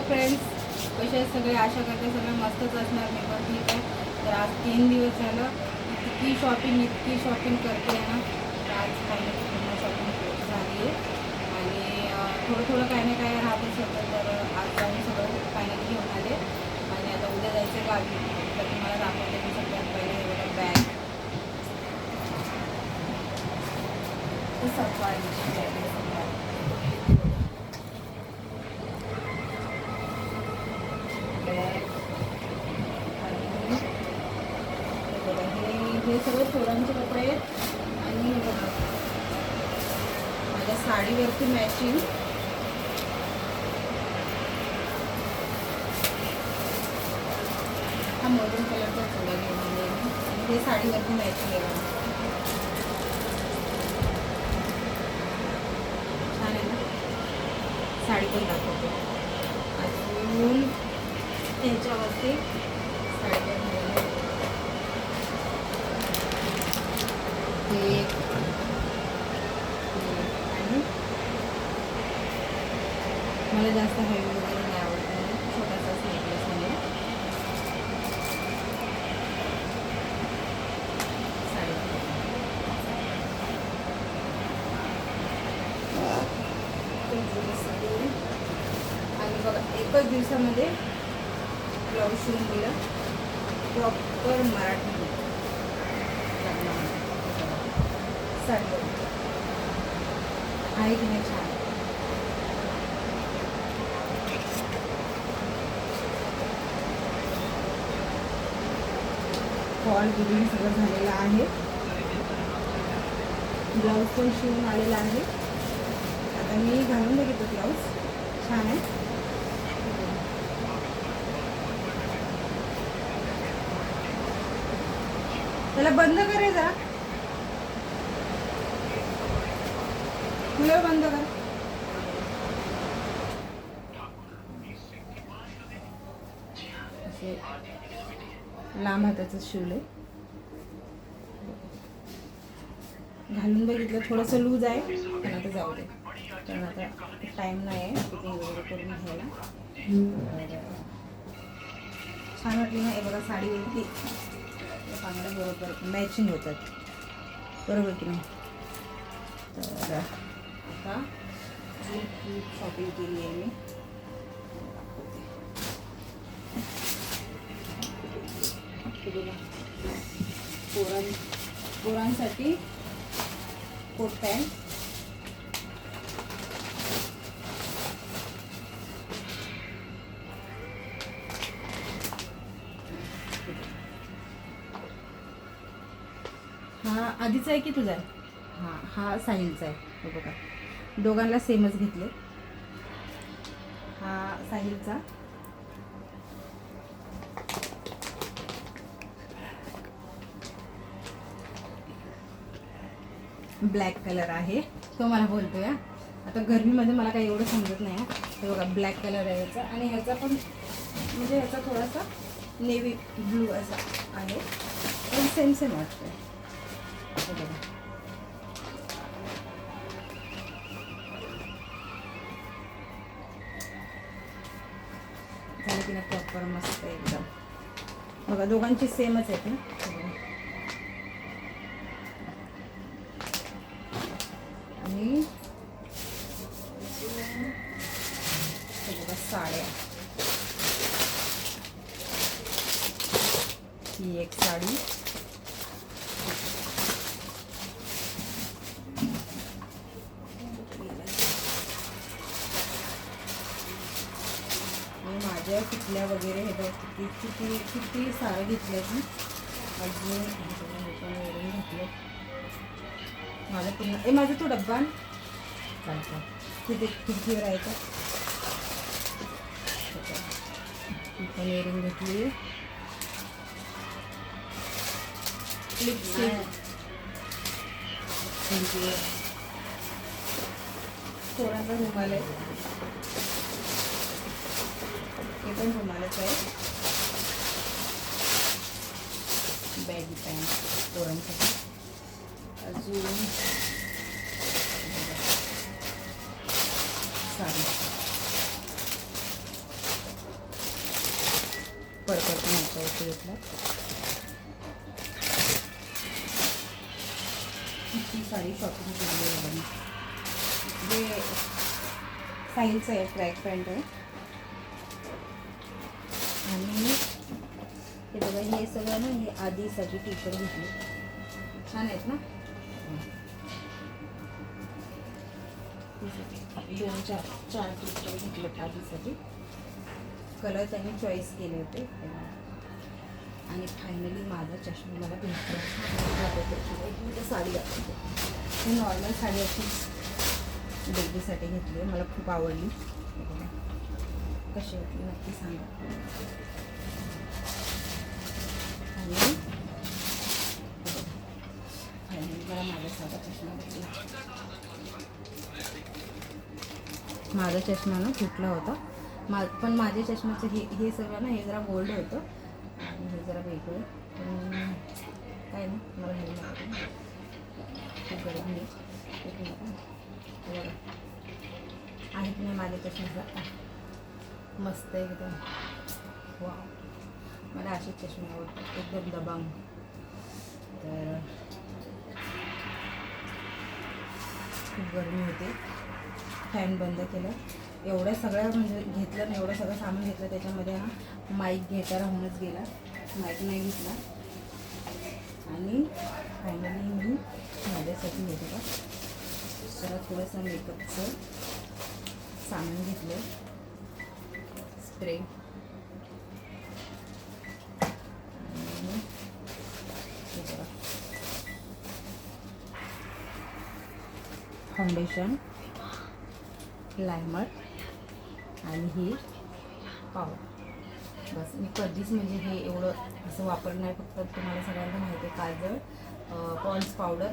Friends, कसे आहेत सगळे? आशा करते सगळे मस्तच असणार. मी पण ठीक आहे. तर आज 3 दिवस झालं इतकी शॉपिंग करते आहे ना. तर आज फायनली पूर्ण शॉपिंग झाली आहे आणि थोडं काही ना काही राहतच होतं. तर आज जाऊन सगळं फायनली घेऊन आले आणि आता उद्या जायचं गावी. तर तुम्हाला दाखवते मी सगळ्यात पहिले हे बघा बॅग. सफारीची बॅग आहे सगळ्यात. हे सगळे पोरांचे कपडे आहेत आणि हे बघा माझ्या साडीवरती मॅचिंग हा मरून कलरचा चुडा घेऊन आले आणि हे साडीवरती मॅचिंग आहे. छान आहे ना. साडी पण दाखवतो अजून त्याच्यावरती साडी आणि मला जास्त हेवी वगैरे नाही आवडत. म्हणजे छोटासाच नेकलेस आहे. साडी आणि बघा एकच दिवसामध्ये ब्लाऊज शिवून दिलं प्रॉपर मराठी साडी आहे की नाही छान. फॉल बिलिंग सगळं झालेलं आहे. ब्लाऊज पण शिवून आलेला आहे. आता मी घालून बघितलं ब्लाऊज छान आहे. त्याला बंद करे जरा, कूलर बंद कर. असे लांब हाताचं शिवले. घालून बघितलं थोडंसं लूज आहे पण आता जाऊ दे कारण आता टाईम नाही आहे फिटिंग वगैरे करून घ्यायला. छान वाटली ना. हे बघा साडीवरती चांगलं बरोबर मॅचिंग होतात बरोबर की नाही. तर आता शॉपिंग केली आहे मी. पोरांसाठी कोट पॅन्ट, हा आधीचा आहे की तुझा आहे? हां हा साहिलचा आहे. हे बघा दोघांना सेमच घेतले. हा साहिलचा ब्लॅक कलर आहे. तो मला बोलतोय आता गरमीमध्ये मला काही एवढं समजत नाही. हे बघा ब्लॅक कलर आहे याचा आणि ह्याचा पण म्हणजे ह्याचा थोडासा नेव्ही ब्लू असा आहे पण सेम वाटतोय. हे बघा झालं की नाही प्रॉपर मस्त एकदम. बघा दोघांची सेमच आहेत ना. आणि बघा साड्या, ही एक साडी, माझ्या टिकल्या वगैरे हे बघ किती सारं घेतलं मी. अजून वरून घेतलं माझं पूर्ण. माझा तो डब्बा चालतो तिथे खिडकीवर आहे का. पण इयरिंग घेतली. लिपस्टिक पोरांचा रुमाल आहे. हे पण रुमालच आहे. बॅगी पॅन्ट पोरांसाठी. अजून साडी कडकडता ह्याच्यावरती घेतला. इतकी सारी शॉपिंग केली आहे बघा. जे साईलचं आहे, ट्रॅक पॅन्ट आहे. आणि हे बघा, हे सगळं ना हे आधीसाठी टी शर्ट घेतले, छान आहेत ना. 2-4 टी शर्ट घेतले आधीसाठी. कलर त्यांनी चॉईस केले होते. आणि फायनली माझा चष्मा मला भेटला. साडी दाखवते. ही नॉर्मल साडी अशीच बेबीसाठी घेतली आहे, मला खूप आवडली. कशी होती नक्की सांगा. आणि फायनली मला माझा साधा चष्मा भेटला. माझा चष्मा ना फुटला होता. पण माझ्या चष्म्याचं हे सगळं ना हे जरा गोल्ड होतं आणि हे जरा वेगळं. पण काय ना मला हे लागतं खूप गरम आहे. आहेत नाही माझ्या चष्म्याचा मस्त आहे एकदम. वा, मला असेच चष्मे आवडतात, एकदम दबांग. तर खूप गरमी होते. फॅन बंद केलं. एवढं सगळं म्हणजे घेतलं ना, एवढं सगळं सामान घेतलं. त्याच्यामध्ये ना माईक घ्यायचा राहूनच गेला, माईक नाही घेतला. आणि फायनली मी माझ्यासाठी घेते का जरा थोडंसं मेकअपचं सामान घेतलं. स्प्रे आणि फाउंडेशन, लायमर आणि ही पावडर. बस मी कधीच म्हणजे हे एवढं असं वापरलं नाही. फक्त तुम्हाला सगळ्यांना माहिती आहे काजळ, पॉन्ड्स पावडर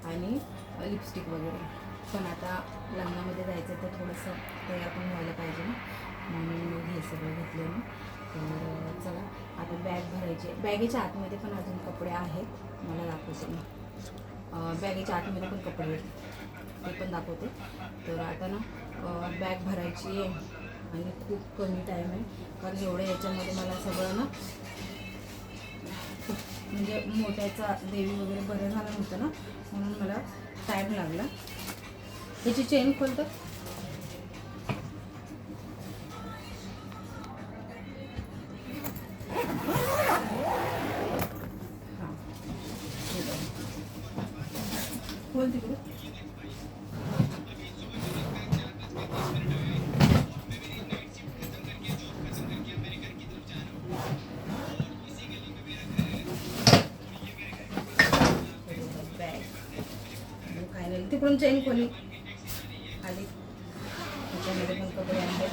आणि लिपस्टिक वगैरे. पण आता लग्नामध्ये जायचं तर थोडंसं तयार पण व्हायला पाहिजे ना, म्हणून हे सगळं घेतलं मी. तर चला आता बॅग भरायची. बॅगेच्या आतमध्ये पण अजून कपडे आहेत, मला दाखवते मी. बॅगेच्या आतमध्ये पण कपडे आहेत, ते पण दाखवते. तर आता ना बॅग भरायची आहे आणि खूप कमी टाईम आहे. कारण एवढं याच्यामध्ये मला सगळं ना खूप म्हणजे मोठ्याचा देवी वगैरे बरं झालं नव्हतं ना, म्हणून मला टाईम लागला. याची चेन खोलतं. हां खोल तिकडे. तिकडून चेन खोली आली. त्याच्यामध्ये पण कपडे आहेत.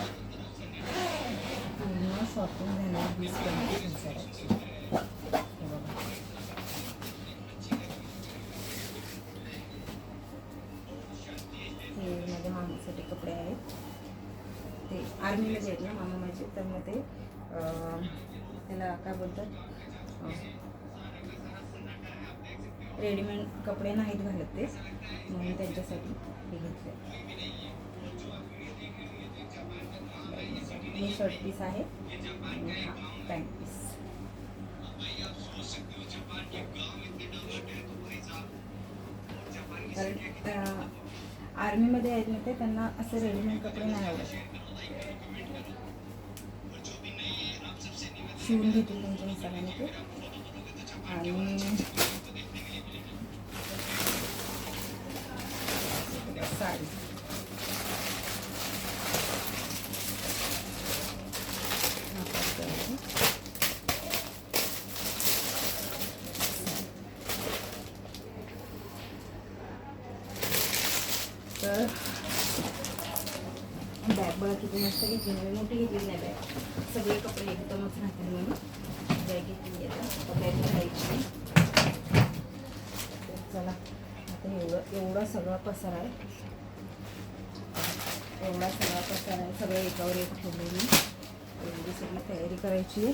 पूर्ण शॉपिंग झाली 20-25 हजाराची. हे माझ्या मामासाठी कपडे आहेत. ते आर्मीमध्ये आहेत ना मामा माझे, तर मग ते त्याला काय बोलतात, रेडीमेड कपडे नाहीत घालत ते, म्हणून त्यांच्यासाठी हे घेतले. हे शर्ट पीस आहे आणि हा पॅन्ट पीस. कारण आर्मीमध्ये आहेत ना ते, त्यांना असे रेडीमेड कपडे नाही आवडत. शिवून घेतील त्यांच्या हिसाबाने ते. आणि साडी तर बॅग बघा किती मस्त घेतली. मोठी घेतली नाही बॅग, सगळे कपडे एकदमच राहतील म्हणून बॅग घेतली आहे. बॅग घ्यायची. चला आता एवढा सगळा पसारा आहे, एवढा सगळा पसारा आहे. सगळं एकावर एक ठेवले मी. एवढी सगळी तयारी करायची आहे,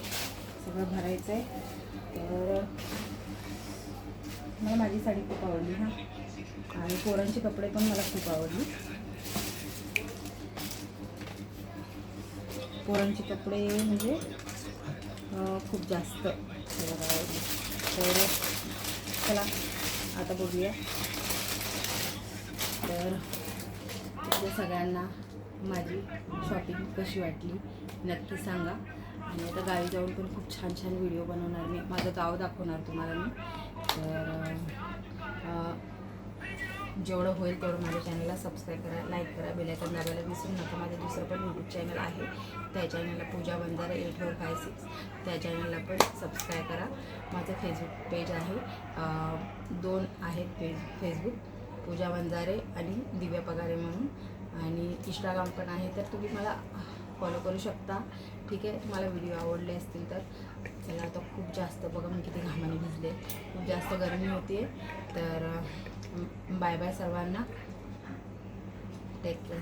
सगळं भरायचं आहे. तर मला माझी साडी खूप आवडली हां, आणि पोरांचे कपडे पण मला खूप आवडली. पोरांचे कपडे म्हणजे खूप जास्त हे बघा एवढी. तर चला आता बघूया. तर तुमच्या सगळ्यांना माझी शॉपिंग कशी वाटली नक्की सांगा. आणि आता गावी जाऊन पण खूप छान छान व्हिडिओ बनवणार मी, माझं गाव दाखवणार तुम्हाला मी. तर जेवढं होईल तेवढं माझ्या चॅनलला सबस्क्राईब करा, लाईक करा, बेल आयकॉन दाबायला विसरू नका. माझं दुसरं पण यूट्यूब चॅनल आहे, त्या चॅनलला पूजा बंजारे 8456, त्या चॅनलला पण सबस्क्राईब करा. माझं फेसबुक पेज आहे, 2 आहेत फेसबुक, पूजा बंजारे आणि दिव्या पगारे म्हणून. आणि इंस्टाग्राम पण आहे, तर तुम्ही मला फॉलो करू शकता. ठीक आहे, तुम्हाला व्हिडिओ आवडले असतील तर. चला आता खूप जास्त बघा मी किती घामाने भिजले, खूप जास्त गरमी होती आहे. तर बाय बाय सर्वांना, टेक केअर.